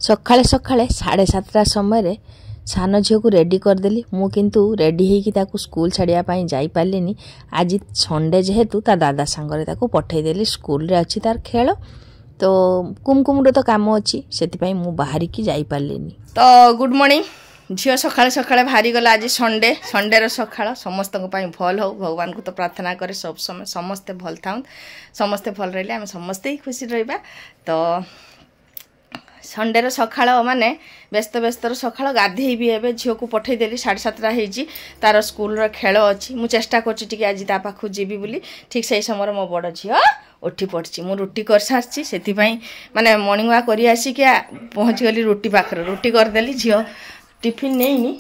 सकाळे सकाळे 7:30 समय सान झील को रेडी करदेली मु किंतु रेडी होगी स्कूल छाड़ापी जापारे आज संडे जेहेतु ता दादा सांगरे पठेदेली स्कूल रे अच्छी तार खेल तो कुमकुम तो काम अच्छी से मु बाहर की जापारे। तो गुड मॉर्निंग झील सकाळे सकाळे बाहरी गला आज संडे संडे सकाळ समस्त भल हो भगवान को तो प्रार्थना करे सब समय समस्ते भल था समस्ते भल रही आम समस्ते ही खुशी रहा। तो संडे सकाळ माने व्यस्त व्यस्त सकाळ गाधे भी एवं झील को पठेदेली 7:30 हो तार स्कूल खेल अच्छी मु चेष्टा कर आज ता पाखु जीवी बोली ठीक से समय मो बड़ झील उठी पड़ी मु रुटी कर सारी से माने मॉर्निंग वॉक कर आसिक पहुँची गली रुटी पाखर रुटी करदेली झील टिफिन नहीं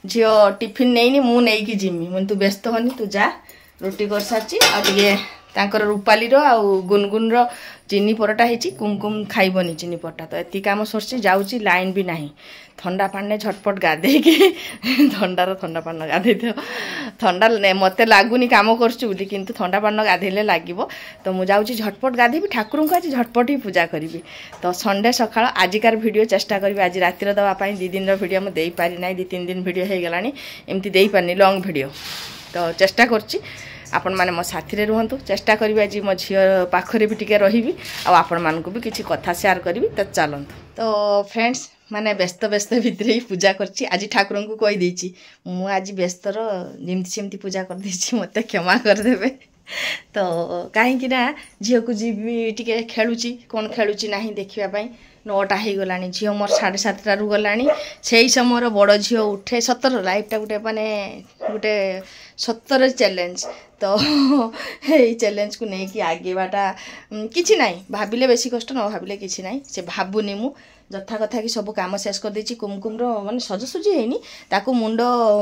झील टिफिन नहीं मु नहीं जिमी मुझे तू व्यस्त होनी तू जा रुटी कर सारी आर रूपाली गुनगुन चीनी परटा होती कुमकुम खाइबनी चीनी परटा तो ये कम सरसी जाऊँगी लाइन भी नहीं ठंडा पानी झटपट गाधे थंडार ठंडा पानी गाधे ठंडा मत लगुनि कम करी किंतु ठंडा पानी गाधेले लगे तो मुझे जाऊँगी झटपट गाधेबी ठाकुर को आज झटपट ही पूजा करी। तो संडे सकाळ आजिकार वीडियो चेष्टा करी आज रातिर दवापाई 2 दिन वीडियो मुझे दे पारि ना 2-3 दिन वीडियो हो गलानी एमती दे पारनी लॉन्ग वीडियो तो चेष्टा करची आपण माने मो साथी रुहतु चेष्टा करी आज मो झील पाखरे भी टिके रही आपण मानक भी किसी कथा शेयर करी तो चलतु। तो फ्रेंड्स माने व्यस्त व्यस्त भितर ही पूजा करची आज ठाकुर को कही देछि मु आज व्यस्तर जमती सेमती पूजा कर देछि मते क्षमा कर देबे। तो कहीं ना झील को जी टिके खेलुची कौन खेलुची नहीं देखिया पई 9टा हो गलानी झील मोर 7:30 गला से समय बड़ झील उठे सतर लाइफटा गोटे माने गोटे सतर चैलेंज तो ये चैलेंज को लेकिन आगेवाटा किसी ना भाविले बेसी कष्ट न भाविले किसी ना से भावुनी मु जथा कथा कि सब काम शेष कर देछि कुमकुम माने सजसुजी हैनी ताकू मुंड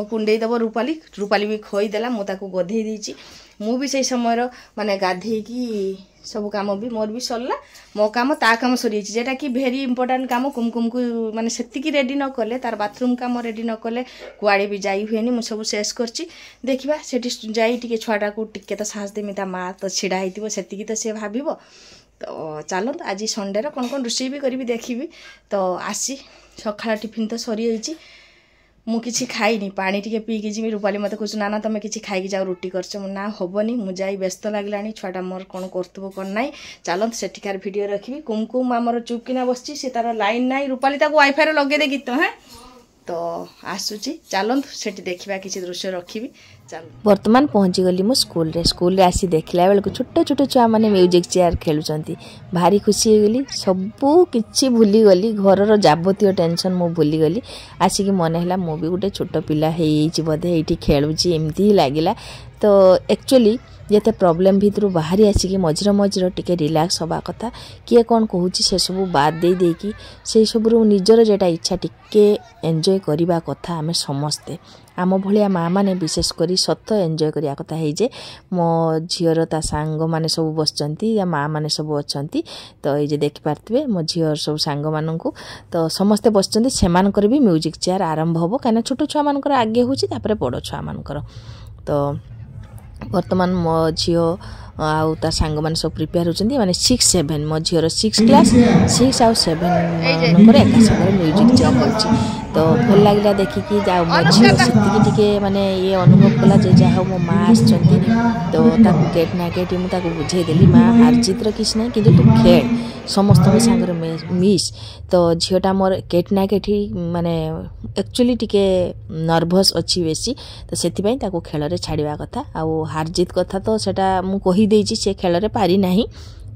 कुंडे दब रूपाली रूपाली भी खोईदेला मु ताकू गधे देछि मु भी से समय माने गाधे की सब काम भी मोर भी सरला मो काम ता काम सरी जेटा कि भेरी इंपोर्टेंट काम कुमकुम को माने सेतिकी रेडी न कले तार बाथरूम काम रेडी न कले कुआड़े भी जाई हुएनी मु सब शेष करछि देखिबा सेठी जाई टिके छुआटा को टिके तो साहस देमी ता माँ तो छिड़ा होइतिबो सेतिकी तो से भाबिबो। तो चलत आज संडे कौन कौन रोषे भी करी देखी तो आसी सकाळ टिफिन तो सरी जाइए मु किसी खाईनी पानी टिके पीकी जी रूपाली मत कह ना तुम किसी खाई जाओ रुटी कर ना हेनी मुझे व्यस्त लगला छुआटा मोर कौन करतब कौन ना चलत सेठिकार वीडियो रखी कुमकुम आमर चुपकिना बसची से तार लाइन ना रूपाली वाईफाई लगे दे गीत हाँ तो आसूची चलत से देखा किसी दृश्य रखी चल बर्तमान पहुँची गली मो स्कूल रे आसी देखला बेलू छोट छोट छुआ मैंने म्यूजिक चेयर खेलुंट भारी खुशी हो गली सबू किछि भूली गली घर जाबतीय टेंशन मु भूली गली आसिक मन है मु भी गोटे छोट पिला बोधे ये खेलुची एमती ही लगिला। तो एक्चुअली जिते प्रोब्लेम भितर बाहरी आसिक मझिर मझिर टिके रिलैक्स हवा कथा किए कौन कहूँ से सब बाद दे कि से सब निजर जेटा इच्छा टिके एंजॉय करवा कथा आम समस्ते आम भाया माँ मैंने विशेषकर सत एंजॉय करिया कथा है जे मो झीर ता सांग माने सब बसचंती या माँ मैंने सब अच्छा तो ये देखि पार्थिबे मो झीर सब सांग माननकु तो समस्ते बसचंती सेमानकर भी म्यूजिक चेयर आरंभ होबो काना छोट छुआ मानकर आगे होची तापरे बड़ छुआ मानकर। तो वर्तमान मो झील आउ ता सांग माने सब प्रिपेयर होचंती माने 6-7 मो झीर 6 क्लास 6 आउ 7 नंबर एका संगे म्यूजिक चेयर होची तो भल लगे देखिकी जा मो झील सेतिकी टिके माने ये अनुभव कला जे जा मो माँ आछंती तो ताकू गेट ना गेट मु ताकू बुझे देली माँ हार जीतर किछ नै किंतु तू खेल समस्त सांगर मिस तो झीलटा मोर गेट ना गेट माने एक्चुअली टिके नर्भस अच्छी बेसी तो सेतिपई ताकू खेल रे छाड़िबा कथा आउ हार जीत कथा तो सेटा मु कहि देछि से खेल रे पारि नाही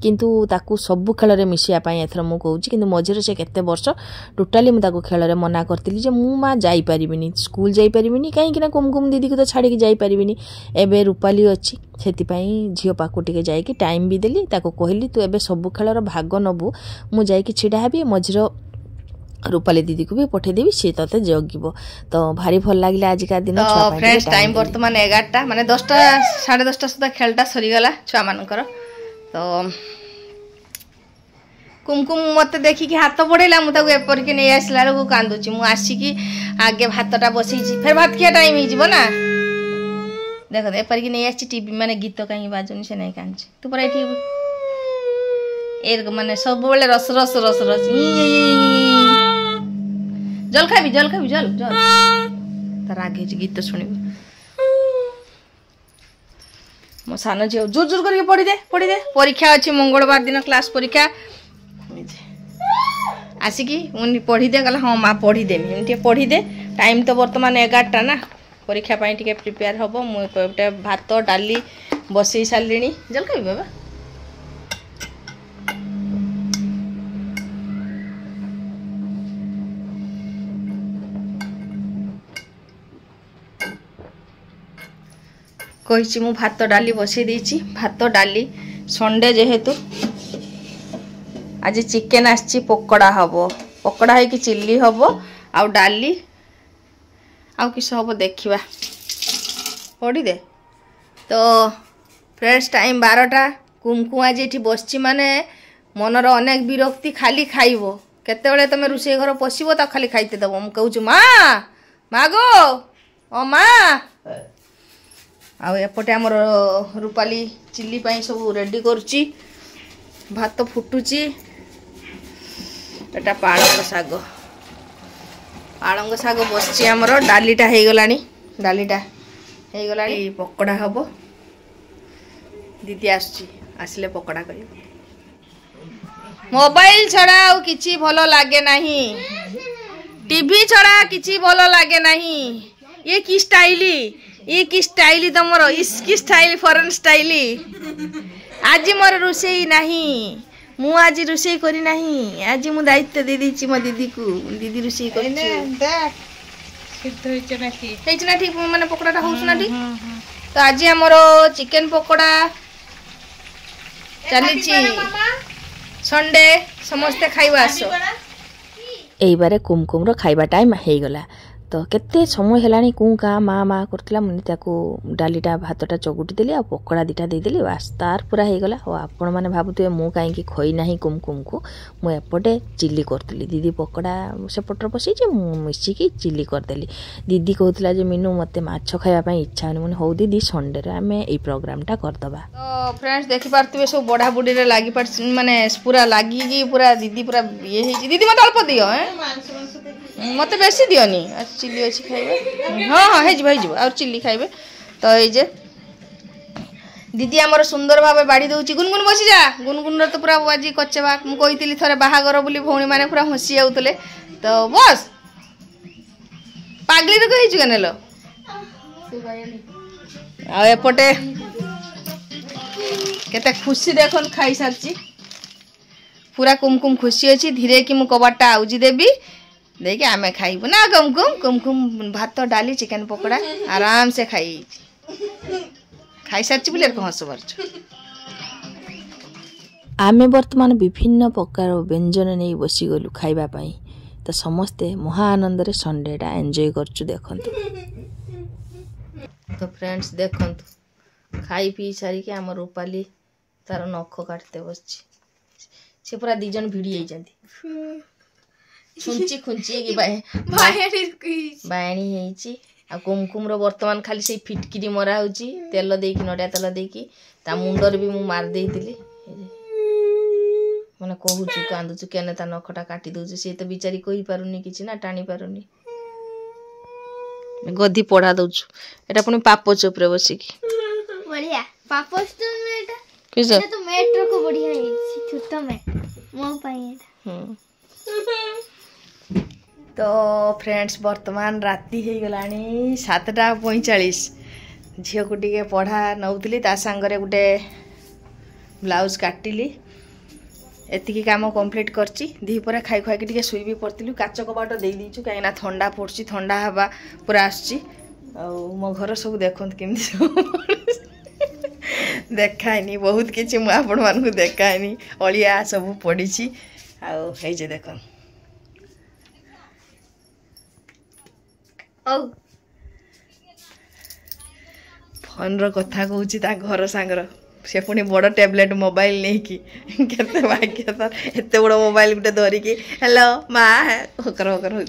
किंतु ताकू सब खेल रे मिसिया पई एथर मु कहूची किंतु मझिरे से केते वर्ष टोटाली मु ताकू खेल रे मना करतिली जे मु माँ जाई परिबिनी स्कूल जाई परिबिनी काहे कि ना कुमकुम दीदी को तो छाड़ी के जाई परिबिनी एबे रूपाली अछि सेति पई झियो पाकू टिके जाई कि टाइम भी देली ताकू कहली तू एबे सब खेल रो भाग नबु मु जाई कि छिडा हेबी मझिरो रूपाली दीदी को भी पठे देवी सी ते जगिबो। तो भारी भल लागले आज का दिन तो फ्रेंड्स टाइम वर्तमान 11टा माने 10टा 10:30 सुधा खेलटा सरी गला छुआ मानकर। तो कुमकुम मत देखिकी हाथ बढ़ेला मुझे एपर के नहीं आसला को कांदुची मु आसिकी आगे भातटा बसई फिर भात किया टाइम हो ना देख एपर के नहीं आसी टीवी माने गीत कहीं बाजुनी से नहीं कांची तू पर एठी ए माने सब बेले रस रस रस रस जल खाबी जल तार आगे गीत शुणी मो सान झील जोर जोर करके पढ़ी दे परीक्षा अच्छी मंगलवार दिन क्लास परीक्षा आसिकी मुझे पढ़ी दे कहला हाँ माँ पढ़ी देमी पढ़ी दे टाइम तो बर्तमान 11टा ना परीक्षा टे प्रिपेयर हम मुझे भात डाली बसई सारे जल खाबी बाबा कही मु भात डाली बसई देछि भात डाली संडे जेहेतु आज चिकेन आछि पकोड़ा हबो पकोड़ा है कि चिल्ली हबो आउ डाली आउ किस हबो देखिबा पड़ी दे तो फ्रेंड्स टाइम 12टा कुमकुम आज एठी बसछि माने मनर अनेक विरक्ति खाली खाइबो केते बेले तमे रुसे घर पसिबो त खाली खाइते दबो मु कहू माँ गो ओ माँ आउ एपटे आमर रूपाली चिल्ली पाई सब रेडी करुच्ची भात फुटुची एटा पालंग साग बसची आमर डालीटा हो गलानी पकोड़ा हबो दीदी आसले पकोड़ा कर मोबाइल छड़ा आउ किछि भलो लागे नहीं टीवी छड़ा किछि भलो लागे नहीं ये की स्टाइली तमरो इसकी स्टाइल फॉरेन स्टाइली आज मोर रुसई नहीं मु आज रुसई करी नहीं आज मु दायित्व दे दी मो दीदी को दीदी रुसई कर ठीक माने पकोड़ा होउस ना ठीक तो आज हमर चिकन पकोड़ा चली संडे समस्ते खाइबा आसो एई बारे कुमकुम रो खाइबा टाइम हे गला तो केते समय हेलानी कु का माँ करथिला मुनि ताको डालीटा भातटा चगुटी देली आ पकोड़ा दीटा दे देली बस तार पूरा हे गला और आपण माने भाबुते मु काई की खोई नाही कुमकुम को मु एपटे चिल्ली करतली दीदी पकोड़ा से पटर बसई जे मु मिसी की चिल्ली कर देली दीदी कहथिला जे मीनू मते माछ खाया पई इच्छा होनी मुनि हो दीदी संडे रे हमें ए प्रोग्रामटा कर दबा तो फ्रेंड्स देखि पारतबे सब बड़ा बुडी रे लागि पार माने पूरा लागि की पूरा दीदी पूरा ये हे दीदी मत अल्प दियो मत बेसी दियोनी चिल्ली अच्छी खाइबे हाँ और चिल्ली खाइबे तो ये दीदी आमर सुंदर भाव बाड़ी दौची गुनगुन बसी जा गुनगुन तो पूरा आज कचेबा मुझे कही थरे बाहागर बोली भौणी मैंने पूरा हसी जाते तो बस पागली तो कही केन लो आपटे केते खुशी देख खाई सारी पूरा कुमकुम खुशी अच्छी धीरे कि मु कबाटा आउजी देवी देखिए आम खाइबू ना कुमकुम भात डाली चिकन पकोड़ा आराम से खाई सारी बोले हस पार्छ आमे वर्तमान विभिन्न प्रकार व्यंजन नहीं बसीगलु खाइबा पाई तो समस्ते महा आनंद रे संडेटा एंजॉय करछु देखंतु तो फ्रेंड्स देखंतु खाई पी सारी के आम रूपाली तार नख काटते बसछि से पूरा दी जन भिड़ी जाइछन्ती खुंची कि बायणी हेची आ कुमकुम रो वर्तमान खाली से फिटकिरी मरा होची तेल देकी नडिया तेल देकी ता मुंडर भी मु मार देइतिली माने कहूछु कांदुछु केने ता नखटा काटी दउछु से तो बिचारी कहि पारुनी किछि ना टाणी पारुनी गदी पढ़ा दउछु एटा पुनी पापो चोप रे बसी की बढ़िया पापो तो मेटा किस तो मेट्रो को बढ़िया है छुट्टा में मो पाई तो फ्रेंड्स वर्तमान राति हो गलानी 7:45 झील को टे पढ़ा नौली सांगरे गोटे ब्लाउज काटिली एतिकी काम कंप्लीट करची दीपरे खाई खाई टे शुई भी पड़ती काच कबाट दे दीचु कहीं थंडा पड़ी थंडा हवा पूरा आसची मो घर सब देखते केमती देखाएनी बहुत किसी मुझे आपण मानक देखाएनी अलिया सब पड़ी आए देख फोन रो कथा कहूँ घर सांगर से पुणी बड़ टैबलेट मोबाइल नहीं कि केते भाग्य तार एत बड़ मोबाइल गोटे धरिकी हेलो माँ होकर होकर हो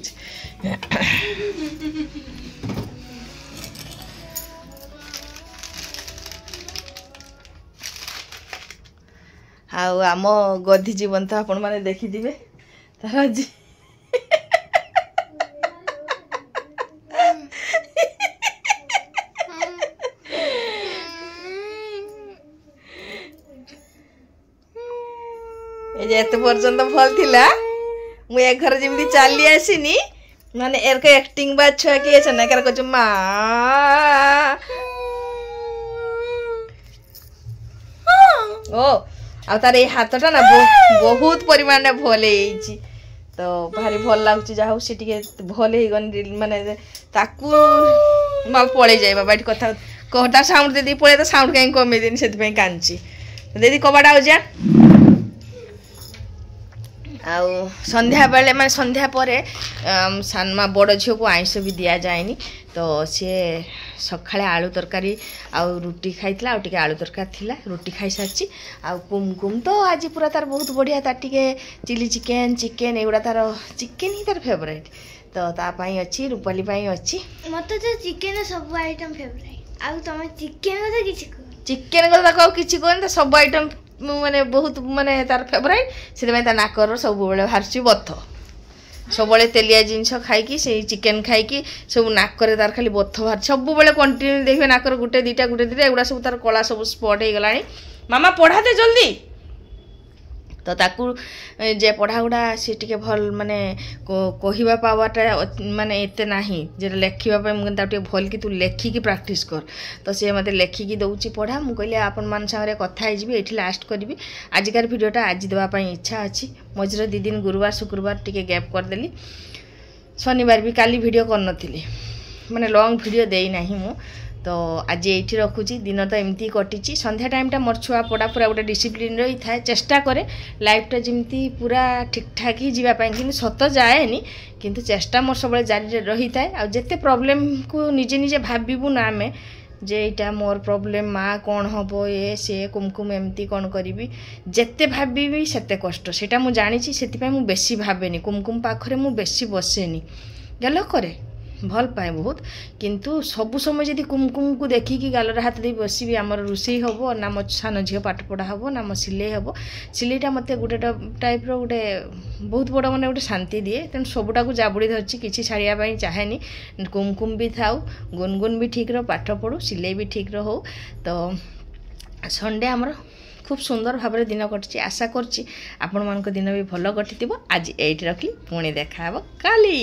ଆଉ ଆମ ଗଧି ଜୀବନ ତ ଆପଣମାନେ ଦେଖିଥିବେ ତାର ଆଜି এই যে এত পর্যন্ত ভাল থিলা মু এ ঘরে যেমনি চালি আসিনি মানে এরকে অ্যাক্টিং বা ছুয়া কি আছে না কার কচু মা ও ଆଉ ତାର ଏଇ ହାତଟା ନା ବହୁତ ପରିମାଣରେ ଭଲ ହେଇଯାଇଛି ତ ଭାରି ଭଲ ଲାଗୁଛି ଯାହା ହଉ ସେ ଟିକେ ଭଲ ହେଇଗନି ମାନେ ତାକୁ ପଳେଇ ଯାଏ ବାବା ଏଠି କଥା ତା ସାଉଣ୍ଡ ଦିଦି ପଳେଇ ତା ସାଉଣ୍ଡ କାହିଁକି କମେଇ ଦେନି ସେଥିପାଇଁ କାନ୍ଦୁଛି ଦିଦି କବାଟ ଆଉ ଯା ଆଉ ସନ୍ଧ୍ୟାବେଳେ ମାନେ ସନ୍ଧ୍ୟା ପରେ ସାନମା ବଡ଼ ଝିଅକୁ ଆଇଁଷ ବି ଦିଆଯାଏନି ତ ସିଏ ସକାଳେ ଆଳୁ ତରକାରୀ ଆଉ ରୁଟି ଖାଇଥିଲା ଆଉ ଟିକେ ଆଳୁ ତରକାରୀ ଥିଲା ରୁଟି ଖାଇସାରିଛି ଆଉ କୁମକୁମ ତ ଆଜି ପୁରା ତାର ବହୁତ ବଢ଼ିଆ ତାର ଟିକେ ଚିଲି ଚିକେନ ଏଗୁଡ଼ା ତାର ଚିକେନ ହିଁ ତାର ଫେଭରାଇଟ୍ ତ ତା ପାଇଁ ଅଛି ରୂପାଲି ପାଇଁ ଅଛି ମତେ ତ ଚିକେନ ସବୁ ଆଇଟମ ଫେଭରାଇଟ୍ ଆଉ ତମେ ଚିକେନ କଥା କିଛି କୁହ ଚିକେନ କଥା ତାକୁ ଆଉ କିଛି କୁହନି ସବୁ ଆଇଟମ ମାନେ ବହୁତ ମାନେ ତାର ଫେଭରାଇଟ୍ ସେଥିପାଇଁ ତା ନାକର ସବୁବେଳେ ବାହାରୁଛି ବଥ ସବୁବେଳେ ତେଲିଆ ଜିନିଷ ଖାଇକି ସେଇ ଚିକେନ ଖାଇକି ସବୁ ନାକରେ ତାର ଖାଲି ବଥ ବାହାରୁଛି ସବୁବେଳେ କଣ୍ଟିନ୍ୟୁ ଦେଖିବେ ନାକର ଗୋଟେ ଦିଟା ଏଗୁଡ଼ା ସବୁ ତାର କଳା ସବୁ ସ୍ପଟ୍ ହେଇଗଲାଣି ମାମା ପଢ଼ାତେ ଜଲ୍ଦି ତ ତାକୁ ଯେ ପଢ଼ାଗୁଡ଼ା ସେ ଟିକେ ଭଲ ମାନେ କହିବା ପାୱାଟା ମାନେ ଏତେ ନାହିଁ ଯେଟା ଲେଖିବା ପାଇଁ ମୁଁ ତାକୁ ଟିକେ ଭଲ କି ତୁ ଲେଖିକି ପ୍ରାକ୍ଟିସ୍ କର ତ ସେ ମୋତେ ଲେଖିକି ଦେଉଛି ପଢ଼ା ମୁଁ କହିଲି ଆପଣମାନଙ୍କ ସାଙ୍ଗରେ କଥା ହେଇଯିବି ଏଇଠି ଲାଷ୍ଟ କରିବି ଆଜିକାର ଭିଡ଼ିଓଟା ଆଜି ଦେବା ପାଇଁ ଇଚ୍ଛା ଅଛି ମଝିରେ 2 ଦିନ ଗୁରୁବାର ଶୁକ୍ରବାର ଟିକେ ଗ୍ୟାପ୍ କରିଦେଲି ଶନିବାର ବି କାଲି ଭିଡ଼ିଓ କରିନଥିଲି ମାନେ ଲଙ୍ଗ୍ ଭିଡ଼ିଓ ଦେଇନାହିଁ ମୁଁ ତ ଆଜି ଏଇଠି ରଖୁଛି ଦିନ ତ ଏମିତି କଟିଛି ସନ୍ଧ୍ୟା ଟାଇମ୍ଟା ମୋର ଛୁଆ ପଢ଼ା ପୁରା ଗୋଟେ ଡିସିପ୍ଲିନ୍ରେ ହିଁ ଥାଏ ଚେଷ୍ଟା କରେ ଲାଇଫ୍ଟା ଯେମିତି ପୁରା ଠିକ୍ଠାକ୍ ହିଁ ଯିବା ପାଇଁ କିନ୍ତୁ ସତ ଯାଏନି କିନ୍ତୁ ଚେଷ୍ଟା ମୋର ସବୁବେଳେ ଜାରି ରହିଥାଏ ଆଉ ଯେତେ ପ୍ରୋବ୍ଲେମ୍କୁ ନିଜେ ନିଜେ ଭାବିବୁ ନା ଆମେ ଯେ ଏଇଟା ମୋର ପ୍ରୋବ୍ଲେମ୍ ମା କ'ଣ ହେବ ସେ କୁମକୁମ ଏମିତି କ'ଣ କରିବି ଯେତେ ଭାବିବି ସେତେ କଷ୍ଟ ସେଇଟା ମୁଁ ଜାଣିଛି ସେଥିପାଇଁ ମୁଁ ବେଶୀ ଭାବେନି କୁମକୁମ ପାଖରେ ମୁଁ ବେଶୀ ବସେନି ଗେଲ କରେ ଭଲ ପାଏ ବହୁତ କିନ୍ତୁ ସବୁ ସମୟ ଯଦି କୁମକୁମକୁ ଦେଖିକି ଗାଲରେ ହାତ ଦେଇ ବସିବି ଆମର ରୋଷେଇ ହେବ ନା ମୋ ସାନ ଝିଅ ପାଠ ପଢ଼ା ହେବ ନା ମୋ ସିଲେଇ ହେବ ସିଲେଇଟା ମୋତେ ଗୋଟେ ଟାଇପ୍ର ଗୋଟେ ବହୁତ ବଡ଼ ମାନେ ଗୋଟେ ଶାନ୍ତି ଦିଏ ତେଣୁ ସବୁଟାକୁ ଜାବୁଡ଼ି ଧରିଛି କିଛି ଛାଡ଼ିବା ପାଇଁ ଚାହେଁନି କୁମକୁମ ବି ଥାଉ ଗୁନଗୁନ ବି ଠିକ୍ର ପାଠ ପଢ଼ୁ ସିଲେଇ ବି ଠିକ୍ର ହଉ ତ ସଣ୍ଡେ ଆମର খুব সুন্দর ভাবে দিন কটিছি আশা করছি আপনার দিন বি ভাল কটিথিব আজ এইটি রখিলি পুଣି দেখা হব কালি।